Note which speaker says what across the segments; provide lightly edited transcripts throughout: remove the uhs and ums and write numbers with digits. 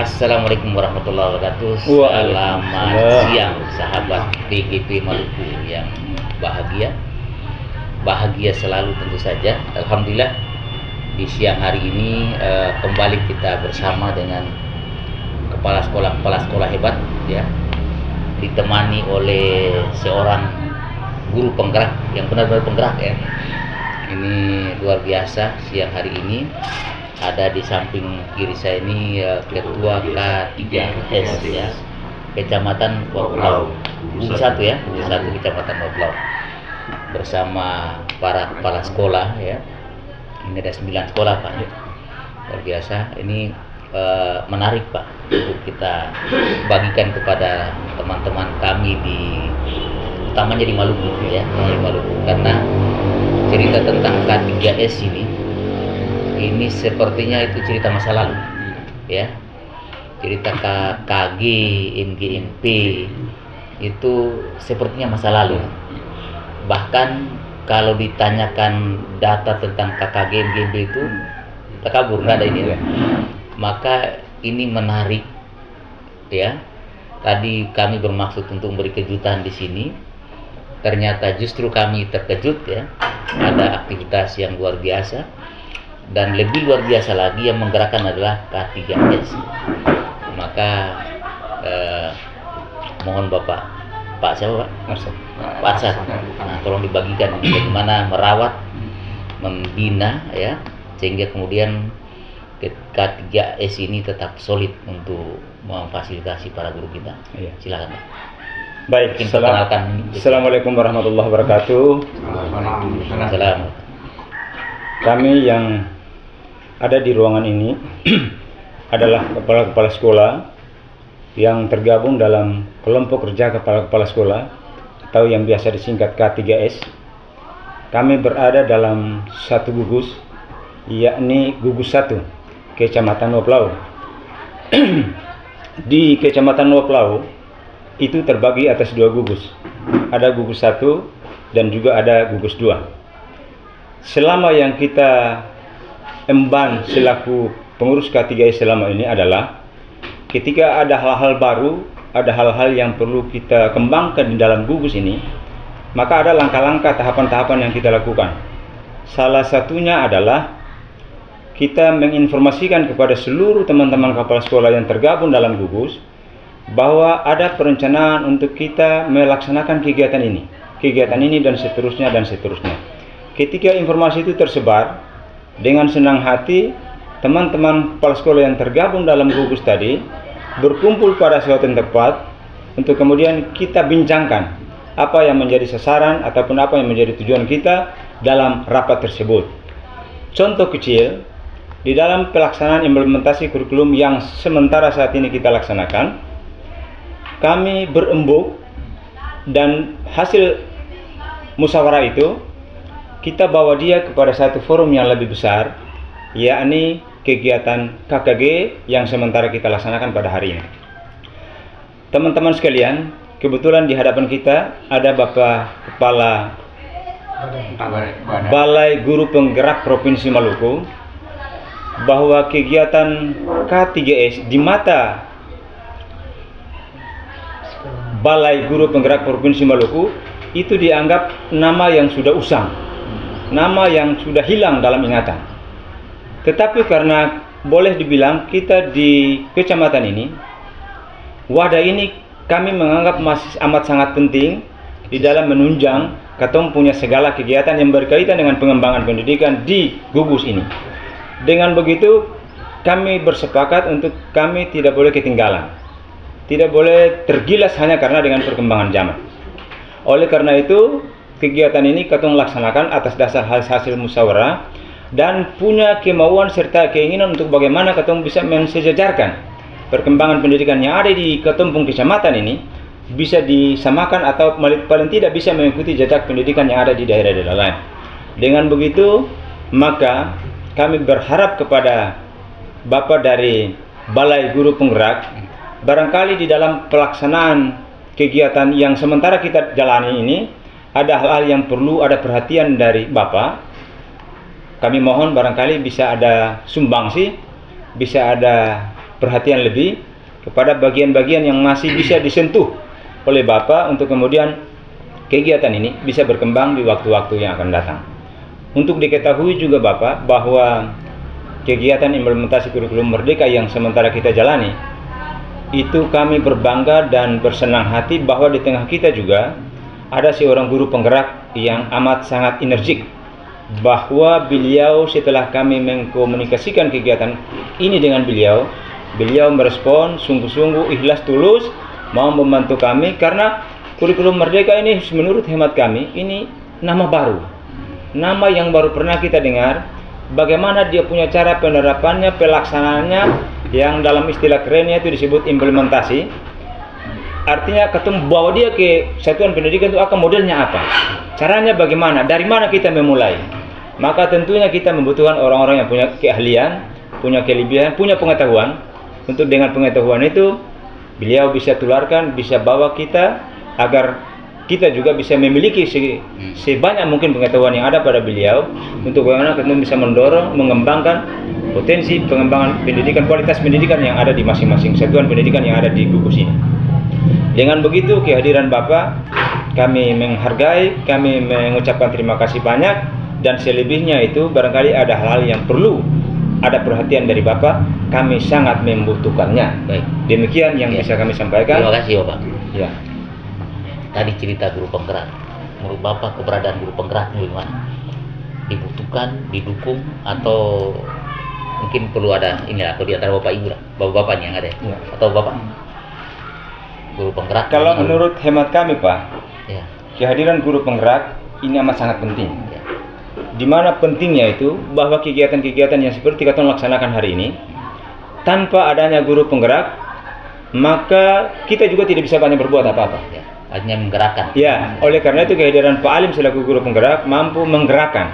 Speaker 1: Assalamualaikum warahmatullahi wabarakatuh. Selamat siang sahabat DGP Maluku yang bahagia. Bahagia selalu tentu saja. Alhamdulillah di siang hari ini kembali kita bersama dengan kepala sekolah hebat ya. Ditemani oleh seorang guru penggerak yang benar-benar penggerak ya. Ini luar biasa siang hari ini. Ada di samping kiri saya ini ketua K3S ya, Kecamatan Waplau, Gugus 1 ya, Gugus 1 Kecamatan Waplau, bersama para kepala sekolah ya. Ini ada 9 sekolah Pak, luar biasa. Ini menarik Pak untuk kita bagikan kepada teman-teman kami utamanya di Maluku ya, di Maluku, karena cerita tentang K3S ini sepertinya itu cerita masa lalu ya, cerita KG, MGMP itu sepertinya masa lalu. Bahkan kalau ditanyakan data tentang KKG, MGMP itu terkabur, nggak ada ini ya. Maka ini menarik ya. Tadi kami bermaksud untuk memberi kejutan di sini, ternyata justru kami terkejut ya. Ada aktivitas yang luar biasa. Dan lebih luar biasa lagi yang menggerakkan adalah K3S. Maka mohon Pak siapa Pak? Pak Arsad. Nah, tolong dibagikan bagaimana merawat, membina ya, sehingga kemudian K3S ini tetap solid untuk memfasilitasi para guru kita. Iya. Silakan Pak.
Speaker 2: Baik, Assalamualaikum warahmatullahi wabarakatuh.
Speaker 1: Waalaikumsalam.
Speaker 2: Kami yang ada di ruangan ini adalah kepala-kepala sekolah yang tergabung dalam kelompok kerja kepala-kepala sekolah atau yang biasa disingkat K3S. Kami berada dalam satu gugus, yakni Gugus 1 Kecamatan Waplau. Di Kecamatan Waplau itu terbagi atas 2 gugus. Ada Gugus 1 dan juga ada Gugus 2. Selama yang kita emban selaku pengurus K3S selama ini adalah ketika ada hal-hal baru, ada hal-hal yang perlu kita kembangkan di dalam gugus ini, maka ada langkah-langkah tahapan-tahapan yang kita lakukan. Salah satunya adalah kita menginformasikan kepada seluruh teman-teman kepala sekolah yang tergabung dalam gugus bahwa ada perencanaan untuk kita melaksanakan kegiatan ini dan seterusnya dan seterusnya. Ketika informasi itu tersebar, dengan senang hati teman-teman kepala sekolah yang tergabung dalam gugus tadi berkumpul pada suatu tempat untuk kemudian kita bincangkan apa yang menjadi sasaran ataupun apa yang menjadi tujuan kita dalam rapat tersebut. Contoh kecil, di dalam pelaksanaan implementasi kurikulum yang sementara saat ini kita laksanakan, kami berembuk dan hasil musyawarah itu kita bawa dia kepada satu forum yang lebih besar, yakni kegiatan KKG yang sementara kita laksanakan pada hari ini. Teman-teman sekalian, kebetulan di hadapan kita ada Bapak Kepala Balai Guru Penggerak Provinsi Maluku, bahwa kegiatan K3S di mata Balai Guru Penggerak Provinsi Maluku itu dianggap nama yang sudah usang, nama yang sudah hilang dalam ingatan. Tetapi karena boleh dibilang kita di kecamatan ini, wadah ini kami menganggap masih amat sangat penting di dalam menunjang katong punya segala kegiatan yang berkaitan dengan pengembangan pendidikan di gugus ini. Dengan begitu kami bersepakat untuk kami tidak boleh ketinggalan, tidak boleh tergilas hanya karena dengan perkembangan zaman. Oleh karena itu kegiatan ini katong laksanakan atas dasar hasil musyawarah dan punya kemauan serta keinginan untuk bagaimana katong bisa mensejajarkan perkembangan pendidikan yang ada di ketumpung kecamatan ini bisa disamakan atau paling tidak bisa mengikuti jejak pendidikan yang ada di daerah-daerah lain. Dengan begitu maka kami berharap kepada Bapak dari Balai Guru Penggerak, barangkali di dalam pelaksanaan kegiatan yang sementara kita jalani ini ada hal-hal yang perlu ada perhatian dari Bapak. Kami mohon barangkali bisa ada sumbangsi, bisa ada perhatian lebih kepada bagian-bagian yang masih bisa disentuh oleh Bapak untuk kemudian kegiatan ini bisa berkembang di waktu-waktu yang akan datang. Untuk diketahui juga Bapak bahwa kegiatan implementasi kurikulum Merdeka yang sementara kita jalani, itu kami berbangga dan bersenang hati bahwa di tengah kita juga ada seorang guru penggerak yang amat sangat energik, bahwa beliau setelah kami mengkomunikasikan kegiatan ini dengan beliau merespon sungguh-sungguh ikhlas tulus mau membantu kami, karena kurikulum Merdeka ini menurut hemat kami ini nama baru, nama yang baru pernah kita dengar. Bagaimana dia punya cara penerapannya, pelaksanaannya, yang dalam istilah kerennya itu disebut implementasi. Artinya ketemu bawa dia ke satuan pendidikan itu akan modelnya apa, caranya bagaimana, dari mana kita memulai. Maka tentunya kita membutuhkan orang-orang yang punya keahlian, punya kelebihan, punya pengetahuan. Untuk dengan pengetahuan itu beliau bisa tularkan, bisa bawa kita agar kita juga bisa memiliki sebanyak mungkin pengetahuan yang ada pada beliau, untuk bagaimana kita bisa mendorong, mengembangkan potensi pengembangan pendidikan, kualitas pendidikan yang ada di masing-masing satuan pendidikan yang ada di gugus ini. Dengan begitu kehadiran Bapak kami menghargai, kami mengucapkan terima kasih banyak, dan selebihnya itu barangkali ada hal yang perlu ada perhatian dari Bapak, kami sangat membutuhkannya. Baik, demikian yang bisa kami sampaikan.
Speaker 1: Terima kasih Bapak.
Speaker 2: Ya.
Speaker 1: Tadi cerita guru penggerak, menurut Bapak keberadaan guru penggerak bagaimana? Dibutuhkan, didukung, atau mungkin perlu ada ini atau di antara Bapak Ibu lah, Bapak-Bapak yang ada ya. Atau Bapak guru penggerak?
Speaker 2: Kalau menurut hemat kami Pak,
Speaker 1: ya,
Speaker 2: kehadiran guru penggerak ini amat sangat penting.
Speaker 1: Ya.
Speaker 2: Di mana pentingnya itu bahwa kegiatan-kegiatan yang seperti kita laksanakan hari ini, tanpa adanya guru penggerak, maka kita juga tidak bisa banyak berbuat apa-apa.
Speaker 1: Ya, hanya menggerakkan.
Speaker 2: Ya, oleh karena itu kehadiran Pak Alim selaku guru penggerak mampu menggerakkan,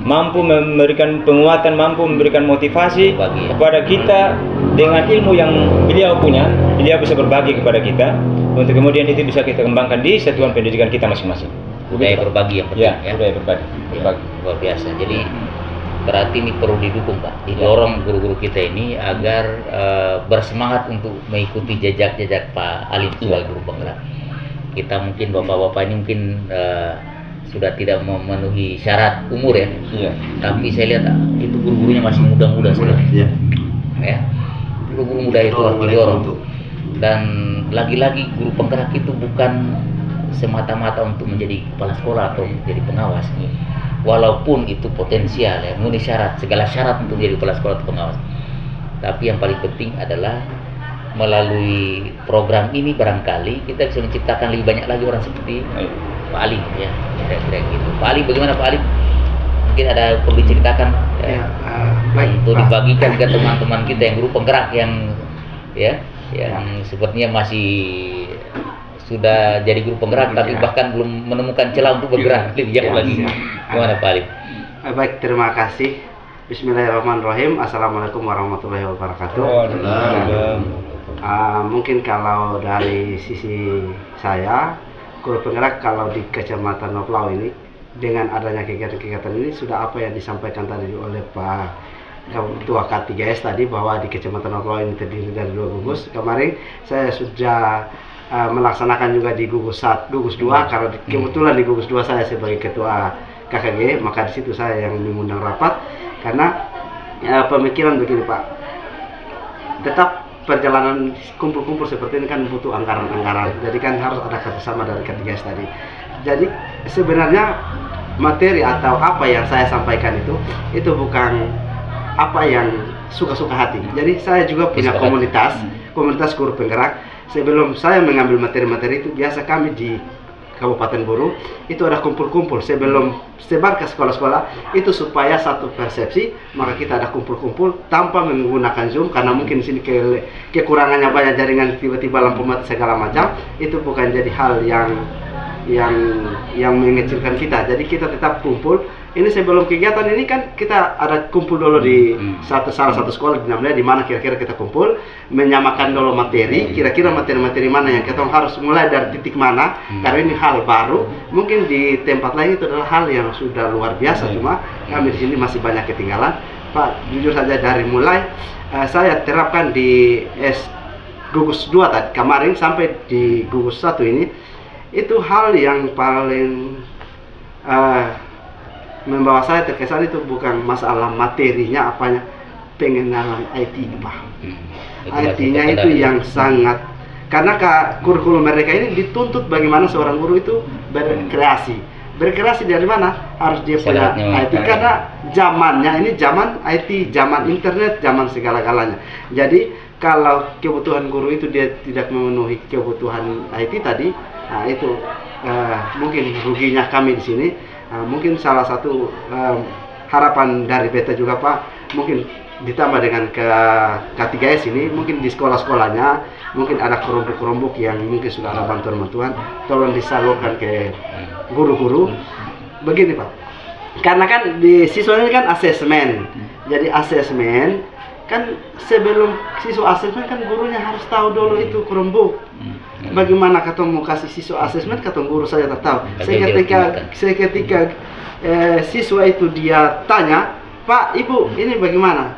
Speaker 2: mampu memberikan penguatan, mampu memberikan motivasi kepada kita dengan ilmu yang beliau punya. Beliau bisa berbagi kepada kita untuk kemudian itu bisa kita kembangkan di satuan pendidikan kita masing-masing.
Speaker 1: Budaya berbagi yang penting ya.
Speaker 2: Budaya berbagi.
Speaker 1: Ya, luar biasa. Jadi berarti ini perlu didukung Pak, didorong guru-guru kita ini agar bersemangat untuk mengikuti jejak-jejak Pak Alim sebagai guru penggerak. Kita mungkin bapak-bapak ini mungkin sudah tidak memenuhi syarat umur ya. Iya. Tapi saya lihat itu guru-gurunya masih muda-muda sekali. Iya. Ya. Guru-guru muda itu harus didorong. Dan lagi-lagi guru penggerak itu bukan semata-mata untuk menjadi kepala sekolah atau menjadi pengawas. Walaupun itu potensial ya, memenuhi syarat, segala syarat untuk menjadi kepala sekolah atau pengawas. Tapi yang paling penting adalah melalui program ini barangkali kita bisa menciptakan lebih banyak lagi orang seperti Pak Ali ya, kira-kira gitu. Pak Ali, bagaimana Pak Ali? Mungkin ada perlu diceritakan ya, baik, untuk dibagikan ke teman-teman kita yang guru penggerak yang ya, yang sepertinya masih sudah jadi guru penggerak tapi bahkan belum menemukan celah untuk bergerak lebih jauh lagi. Gimana Pak Ali?
Speaker 3: Baik, terima kasih. Bismillahirrahmanirrahim. Assalamualaikum warahmatullahi wabarakatuh. Mungkin kalau dari sisi saya, guru penggerak kalau di Kecamatan Noplau ini dengan adanya kegiatan-kegiatan ini sudah apa yang disampaikan tadi oleh Pak Ketua K3S tadi, bahwa di Kecamatan Noplau ini terdiri dari 2 gugus. Kemarin saya sudah melaksanakan juga di gugus 2 karena kebetulan di gugus 2 saya sebagai ketua KKG, maka di situ saya yang mengundang rapat karena pemikiran begini Pak, tetap perjalanan kumpul-kumpul seperti ini kan butuh anggaran-anggaran, jadi kan harus ada kerjasama dari K3S tadi. Jadi sebenarnya materi atau apa yang saya sampaikan itu bukan apa yang suka-suka hati. Jadi saya juga punya komunitas guru penggerak. Sebelum saya mengambil materi-materi itu, biasa kami di Kabupaten Buru itu ada kumpul-kumpul sebelum sebar ke sekolah-sekolah itu, supaya satu persepsi, maka kita ada kumpul-kumpul tanpa menggunakan Zoom karena mungkin di sini kekurangannya banyak jaringan, tiba-tiba lampu mati segala macam. Itu bukan jadi hal yang mengecilkan kita. Jadi kita tetap kumpul. Ini sebelum kegiatan ini kan kita ada kumpul dulu di salah satu sekolah di mana kira-kira kita kumpul, menyamakan dulu materi, kira-kira materi-materi mana yang kita harus mulai dari titik mana, karena ini hal baru. Mungkin di tempat lain itu adalah hal yang sudah luar biasa, cuma kami di sini masih banyak ketinggalan. Pak, jujur saja dari mulai saya terapkan di gugus 2 tadi kemarin sampai di gugus 1 ini, itu hal yang paling membawa saya terkesan itu bukan masalah materinya apanya, pengenalan IT Pak. IT-nya itu yang sangat, karena kurikulum mereka ini dituntut bagaimana seorang guru itu berkreasi dari mana harus dia punya IT, karena zamannya ini zaman IT, zaman internet, zaman segala-galanya. Jadi kalau kebutuhan guru itu dia tidak memenuhi kebutuhan IT tadi, nah itu mungkin ruginya kami di sini. Mungkin salah satu harapan dari beta juga Pak, mungkin ditambah dengan K3S ini, mungkin di sekolah-sekolahnya mungkin ada kelompok-kelompok yang mungkin sudah ada bantuan-bantuan, tolong disalurkan ke guru-guru. Begini Pak, karena kan di siswa ini kan asesmen, jadi asesmen kan sebelum siswa asesmen kan gurunya harus tahu dulu itu kelompok. Bagaimana ketemu kasih siswa asesmen, ketemu guru saya tak tahu. Seketika siswa itu dia tanya, Pak, Ibu, ini bagaimana?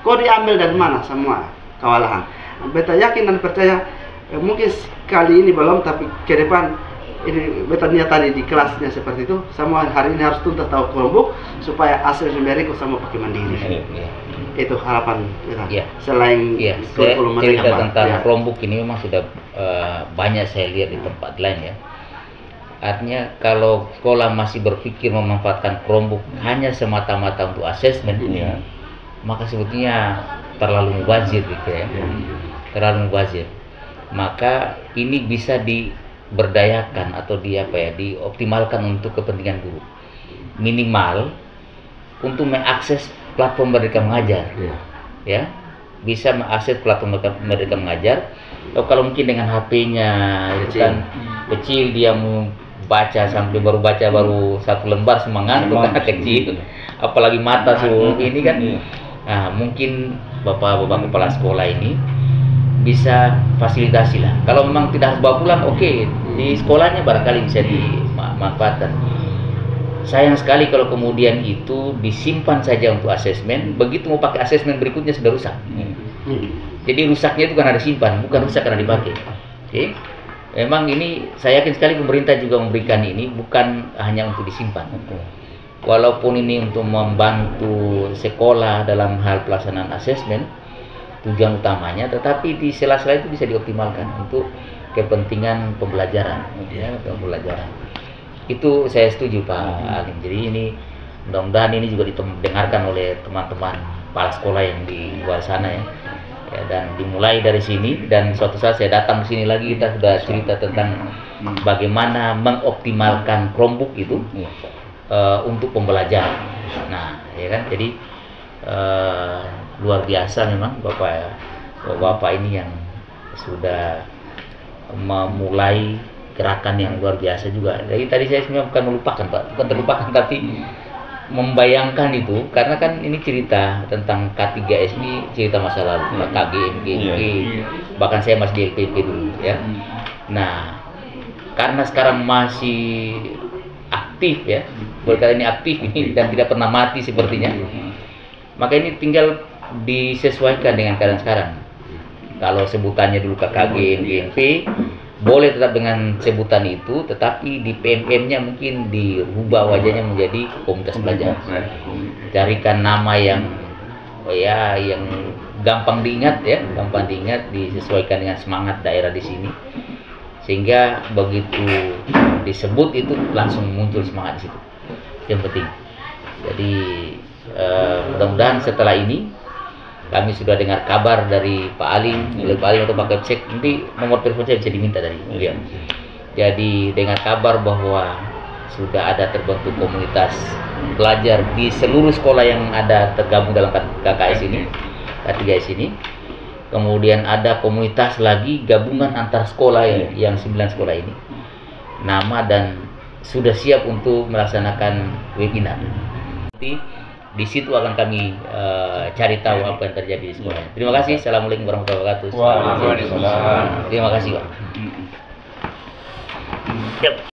Speaker 3: Kok diambil dari mana semua kewalahan? Beta yakin dan percaya mungkin kali ini belum, tapi ke depan ini beta niat tadi di kelasnya seperti itu. Semua hari ini harus tuntas tahu kelompok supaya asesmen mereka sama pakai mandiri. Itu harapan kita.
Speaker 1: Selain cerita tentang kelompok ini memang sudah banyak saya lihat di tempat lain ya. Artinya kalau sekolah masih berpikir memanfaatkan kelompok hanya semata-mata untuk asesmen, maka sebetulnya terlalu mubazir gitu ya. Terlalu mubazir. Maka ini bisa diberdayakan atau dioptimalkan untuk kepentingan guru. Minimal untuk mengakses platform Merdeka Mengajar. Ya. Bisa mengakses platform Merdeka Mengajar. Kalau mungkin dengan HP-nya itu kan kecil, dia mau baca sampai baru satu lembar semangat karena kecil, apalagi mata ini kan. Nah, mungkin bapak-bapak kepala sekolah ini bisa fasilitasi lah. Kalau memang tidak harus bawa pulang, oke, di sekolahnya barangkali bisa dimanfaatkan. Sayang sekali kalau kemudian itu disimpan saja untuk asesmen, begitu mau pakai asesmen berikutnya sudah rusak. Jadi rusaknya itu karena disimpan, bukan rusak karena dipakai. Oke. Memang ini saya yakin sekali pemerintah juga memberikan ini bukan hanya untuk disimpan. Walaupun ini untuk membantu sekolah dalam hal pelaksanaan asesmen, tujuan utamanya, tetapi di sela-sela itu bisa dioptimalkan untuk kepentingan pembelajaran, pembelajaran. Itu saya setuju Pak Alim. Jadi ini mudah-mudahan ini juga didengarkan oleh teman-teman kepala sekolah yang di luar sana ya. Dan dimulai dari sini, dan suatu saat saya datang ke sini lagi, kita sudah cerita tentang bagaimana mengoptimalkan Chromebook itu untuk pembelajaran. Nah, ya kan, jadi luar biasa memang bapak ini yang sudah memulai gerakan yang luar biasa juga. Jadi tadi saya sebenarnya bukan melupakan Pak, bukan terlupakan, tapi membayangkan itu, karena kan ini cerita tentang K3S ini cerita masa lalu, KG, MGP, bahkan saya masih di LPP dulu ya. Nah, karena sekarang masih aktif ya, berkali ini aktif ini dan tidak pernah mati sepertinya, maka ini tinggal disesuaikan dengan keadaan sekarang. Kalau sebutannya dulu KKG, MGP, boleh tetap dengan sebutan itu, tetapi di PMM-nya mungkin dirubah wajahnya menjadi komunitas belajar. Carikan nama yang yang gampang diingat ya, gampang diingat, disesuaikan dengan semangat daerah di sini, sehingga begitu disebut itu langsung muncul semangat di situ. Yang penting. Jadi mudah-mudahan setelah ini kami sudah dengar kabar dari Pak Alim, oleh Pak Alim atau Pak Kepsek, nanti nomor telepon saya bisa diminta dari beliau. Jadi dengar kabar bahwa sudah ada terbentuk komunitas belajar di seluruh sekolah yang ada tergabung dalam KKS ini, K3S ini. Kemudian ada komunitas lagi gabungan antar sekolah yang 9 sekolah ini. Nama dan sudah siap untuk melaksanakan webinar. Nanti di situ akan kami cari tahu apa yang terjadi di sekolah. Terima kasih. Assalamualaikum warahmatullahi wabarakatuh.
Speaker 2: Waalaikumsalam.
Speaker 1: Terima kasih Pak.